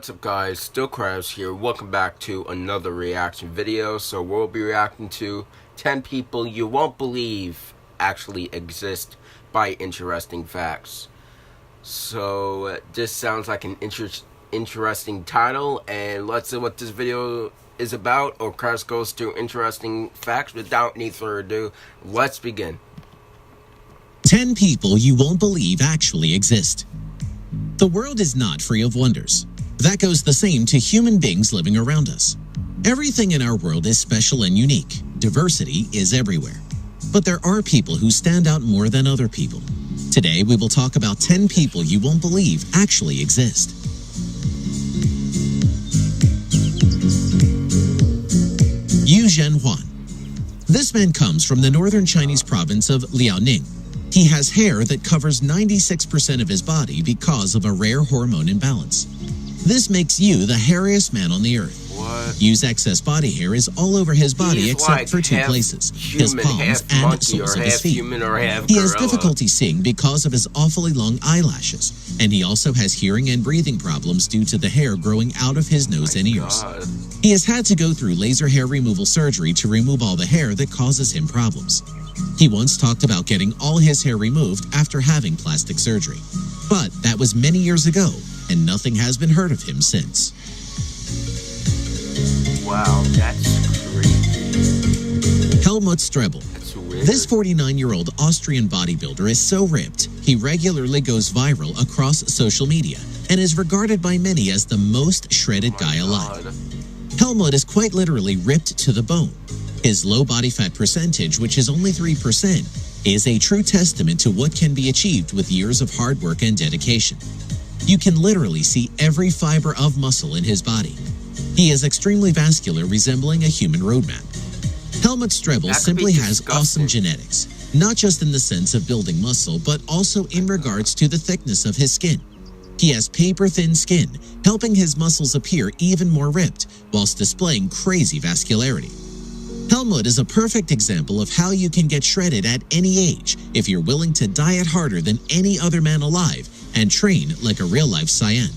What's up guys, DylCraftZ here. Welcome back to another reaction video. So we'll be reacting to 10 people you won't believe actually exist by interesting facts. So this sounds like an interesting title, and let's see what this video is about, or Crash goes to interesting facts. Without any further ado, let's begin. 10 people you won't believe actually exist. The world is not free of wonders. That goes the same to human beings living around us. Everything in our world is special and unique. Diversity is everywhere. But there are people who stand out more than other people. Today, we will talk about 10 people you won't believe actually exist. Yu Zhenhuan. This man comes from the northern Chinese province of Liaoning. He has hair that covers 96% of his body because of a rare hormone imbalance. This makes Yu the hairiest man on the earth. What? Yu's excess body hair is all over his body except like for two places, his palms and soles of his feet. He has difficulty seeing because of his awfully long eyelashes, and he also has hearing and breathing problems due to the hair growing out of his nose and ears. He has had to go through laser hair removal surgery to remove all the hair that causes him problems. He once talked about getting all his hair removed after having plastic surgery, but that was many years ago, and nothing has been heard of him since. Wow, that's creepy. Helmut Stauber. This 49-year-old Austrian bodybuilder is so ripped, he regularly goes viral across social media and is regarded by many as the most shredded guy alive. Helmut is quite literally ripped to the bone. His low body fat percentage, which is only 3%, is a true testament to what can be achieved with years of hard work and dedication. You can literally see every fiber of muscle in his body. He is extremely vascular, resembling a human roadmap. Helmut Stauber simply has awesome genetics, not just in the sense of building muscle, but also in regards to the thickness of his skin. He has paper-thin skin, helping his muscles appear even more ripped, whilst displaying crazy vascularity. Helmut is a perfect example of how you can get shredded at any age if you're willing to diet harder than any other man alive and train like a real-life Cyan.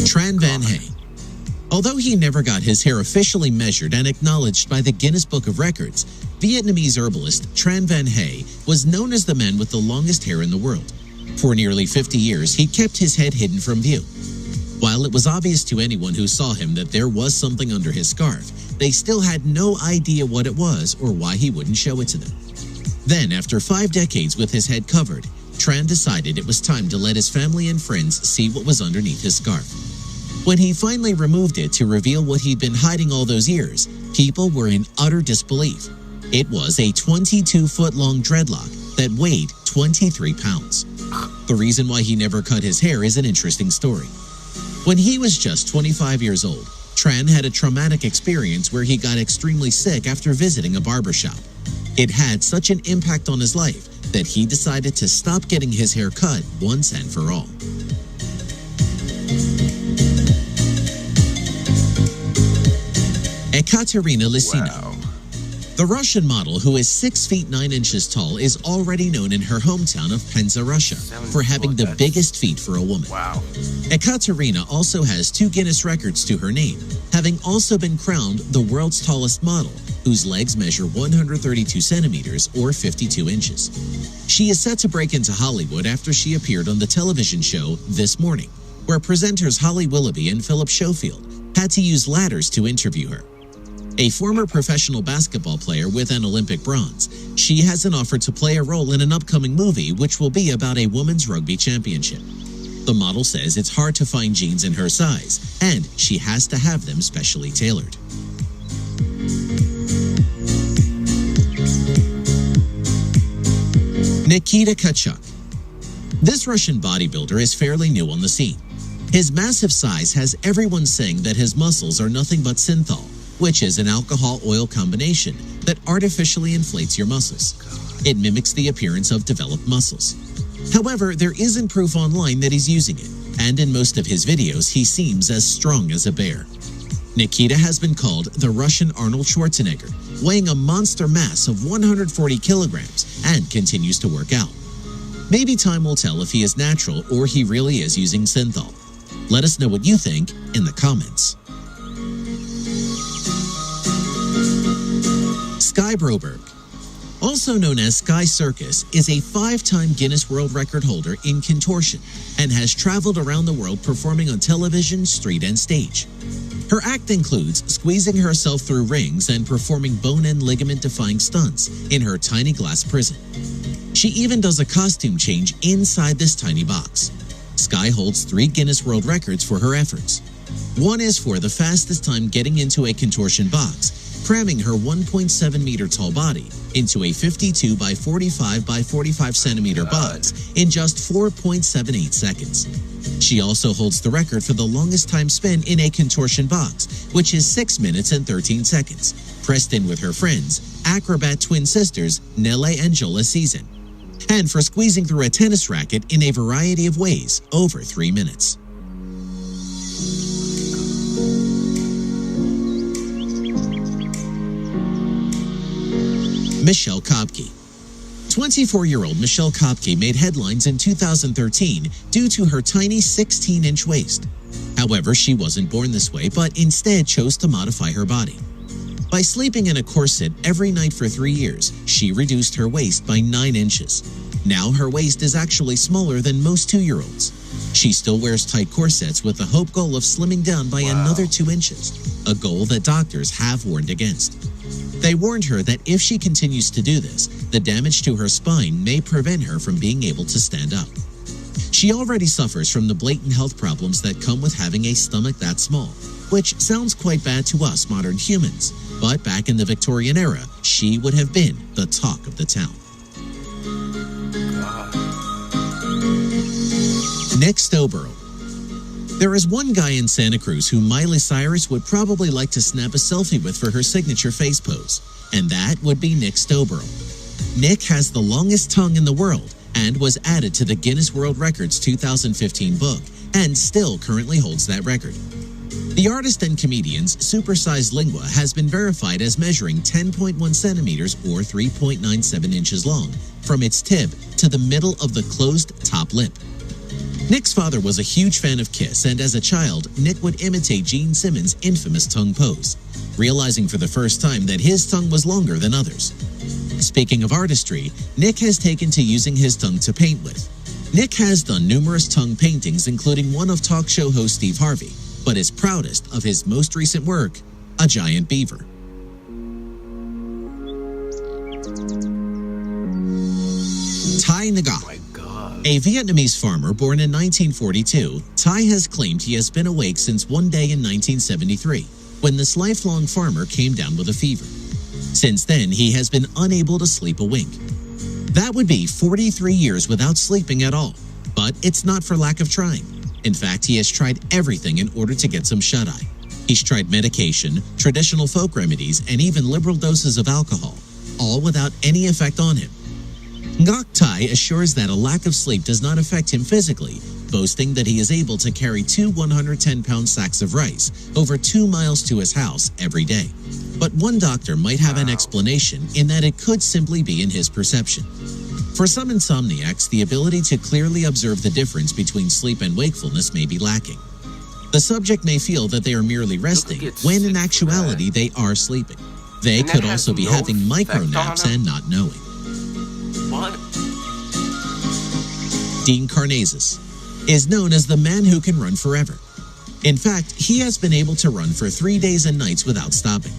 Tran Van Ha. Although he never got his hair officially measured and acknowledged by the Guinness Book of Records, Vietnamese herbalist Tran Van Ha was known as the man with the longest hair in the world. For nearly 50 years, he kept his head hidden from view. While it was obvious to anyone who saw him that there was something under his scarf, they still had no idea what it was or why he wouldn't show it to them. Then, after 5 decades with his head covered, Tran decided it was time to let his family and friends see what was underneath his scarf. When he finally removed it to reveal what he'd been hiding all those years, people were in utter disbelief. It was a 22-foot-long dreadlock that weighed 23 pounds. The reason why he never cut his hair is an interesting story. When he was just 25 years old, Tran had a traumatic experience where he got extremely sick after visiting a barbershop. It had such an impact on his life that he decided to stop getting his hair cut once and for all. Ekaterina Listen. Wow. The Russian model, who is 6 feet 9 inches tall, is already known in her hometown of Penza, Russia, for having the biggest feet for a woman. Wow. Ekaterina also has 2 Guinness records to her name, having also been crowned the world's tallest model, whose legs measure 132 centimeters or 52 inches. She is set to break into Hollywood after she appeared on the television show This Morning, where presenters Holly Willoughby and Philip Schofield had to use ladders to interview her. A former professional basketball player with an Olympic bronze, she has an offer to play a role in an upcoming movie which will be about a women's rugby championship. The model says it's hard to find jeans in her size, and she has to have them specially tailored. Nikita Tkachuk. This Russian bodybuilder is fairly new on the scene. His massive size has everyone saying that his muscles are nothing but synthol, which is an alcohol-oil combination that artificially inflates your muscles. It mimics the appearance of developed muscles. However, there isn't proof online that he's using it, and in most of his videos, he seems as strong as a bear. Nikita has been called the Russian Arnold Schwarzenegger, weighing a monster mass of 140 kilograms and continues to work out. Maybe time will tell if he is natural or he really is using synthol. Let us know what you think in the comments. Skye Burg, also known as Skye Circus, is a 5-time Guinness World Record holder in contortion and has traveled around the world performing on television, street, and stage. Her act includes squeezing herself through rings and performing bone and ligament-defying stunts in her tiny glass prison. She even does a costume change inside this tiny box. Skye holds 3 Guinness World Records for her efforts. One is for the fastest time getting into a contortion box, cramming her 1.7-meter tall body into a 52 by 45 by 45 centimeter box in just 4.78 seconds. She also holds the record for the longest time spent in a contortion box, which is 6 minutes and 13 seconds, pressed in with her friends, acrobat twin sisters Nelle and Jola Season, and for squeezing through a tennis racket in a variety of ways over 3 minutes. Michell Kopke. 24-year-old Michell Kopke made headlines in 2013 due to her tiny 16-inch waist. However, she wasn't born this way, but instead chose to modify her body. By sleeping in a corset every night for 3 years, she reduced her waist by 9 inches. Now her waist is actually smaller than most 2-year-olds. She still wears tight corsets with the hope goal of slimming down by another 2 inches, a goal that doctors have warned against. They warned her that if she continues to do this, the damage to her spine may prevent her from being able to stand up. She already suffers from the blatant health problems that come with having a stomach that small, which sounds quite bad to us modern humans, but back in the Victorian era, she would have been the talk of the town. Stauber. There is one guy in Santa Cruz who Miley Cyrus would probably like to snap a selfie with for her signature face pose, and that would be Stauber. Nick has the longest tongue in the world and was added to the Guinness World Records 2015 book and still currently holds that record. The artist and comedian's supersized lingua has been verified as measuring 10.1 centimeters or 3.97 inches long from its tip to the middle of the closed top lip. Nick's father was a huge fan of Kiss, and as a child, Nick would imitate Gene Simmons' infamous tongue pose, realizing for the first time that his tongue was longer than others. Speaking of artistry, Nick has taken to using his tongue to paint with. Nick has done numerous tongue paintings, including one of talk show host Steve Harvey, but is proudest of his most recent work, a giant beaver. Ty Nga. A Vietnamese farmer born in 1942, Ty has claimed he has been awake since one day in 1973, when this lifelong farmer came down with a fever. Since then, he has been unable to sleep a wink. That would be 43 years without sleeping at all, but it's not for lack of trying. In fact, he has tried everything in order to get some shut-eye. He's tried medication, traditional folk remedies, and even liberal doses of alcohol, all without any effect on him. Ngoc Thai assures that a lack of sleep does not affect him physically, boasting that he is able to carry 2 110-pound sacks of rice over 2 miles to his house every day. But one doctor might have an explanation in that it could simply be in his perception. For some insomniacs, the ability to clearly observe the difference between sleep and wakefulness may be lacking. The subject may feel that they are merely resting, when in actuality they are sleeping. They could also be having micro naps and not knowing. What? Karnazes is known as the man who can run forever. In fact, he has been able to run for 3 days and nights without stopping.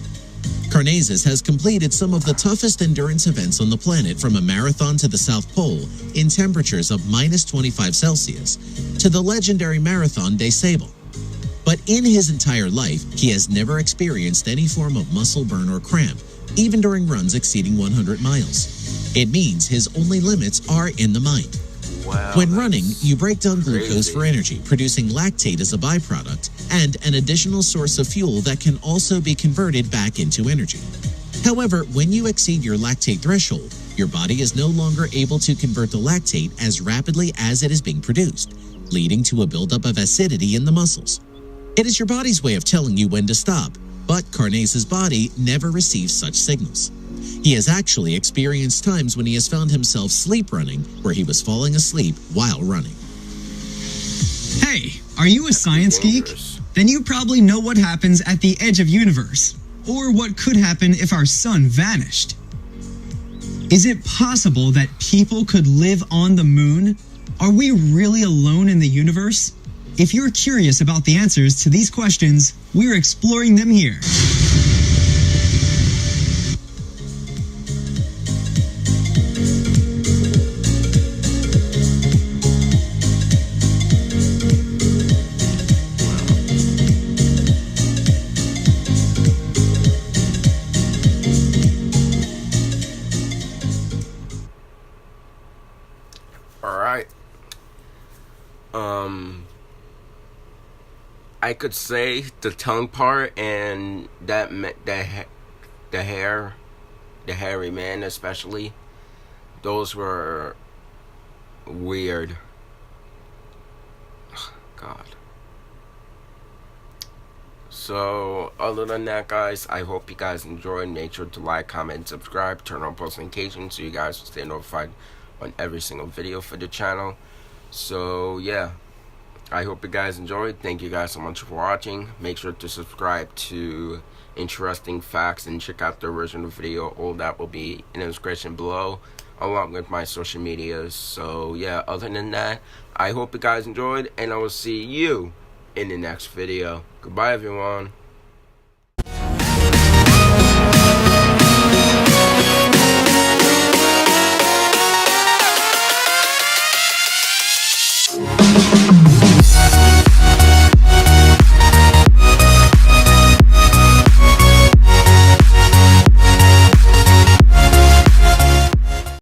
Karnazes has completed some of the toughest endurance events on the planet, from a marathon to the South Pole in temperatures of -25 Celsius to the legendary Marathon des Sables. But in his entire life, he has never experienced any form of muscle burn or cramp, even during runs exceeding 100 miles. It means his only limits are in the mind. Wow, when running, you break down glucose for energy, producing lactate as a byproduct and an additional source of fuel that can also be converted back into energy. However, when you exceed your lactate threshold, your body is no longer able to convert the lactate as rapidly as it is being produced, leading to a buildup of acidity in the muscles. It is your body's way of telling you when to stop, but Karnazes' body never receives such signals. He has actually experienced times when he has found himself sleep running, where he was falling asleep while running. Hey, are you a science geek? Then you probably know what happens at the edge of universe, or what could happen if our sun vanished. Is it possible that people could live on the moon? Are we really alone in the universe? If you're curious about the answers to these questions, we're exploring them here. Alright. I could say the tongue part and the hairy man especially, those were weird. God. So, other than that, guys, I hope you guys enjoyed. Make sure to like, comment, and subscribe. Turn on post notifications so you guys will stay notified on every single video for the channel. So, yeah. I hope you guys enjoyed. Thank you guys so much for watching. Make sure to subscribe to Interesting Facts and check out the original video. All that will be in the description below, along with my social medias. So, yeah, other than that, I hope you guys enjoyed, and I will see you in the next video. Goodbye, everyone.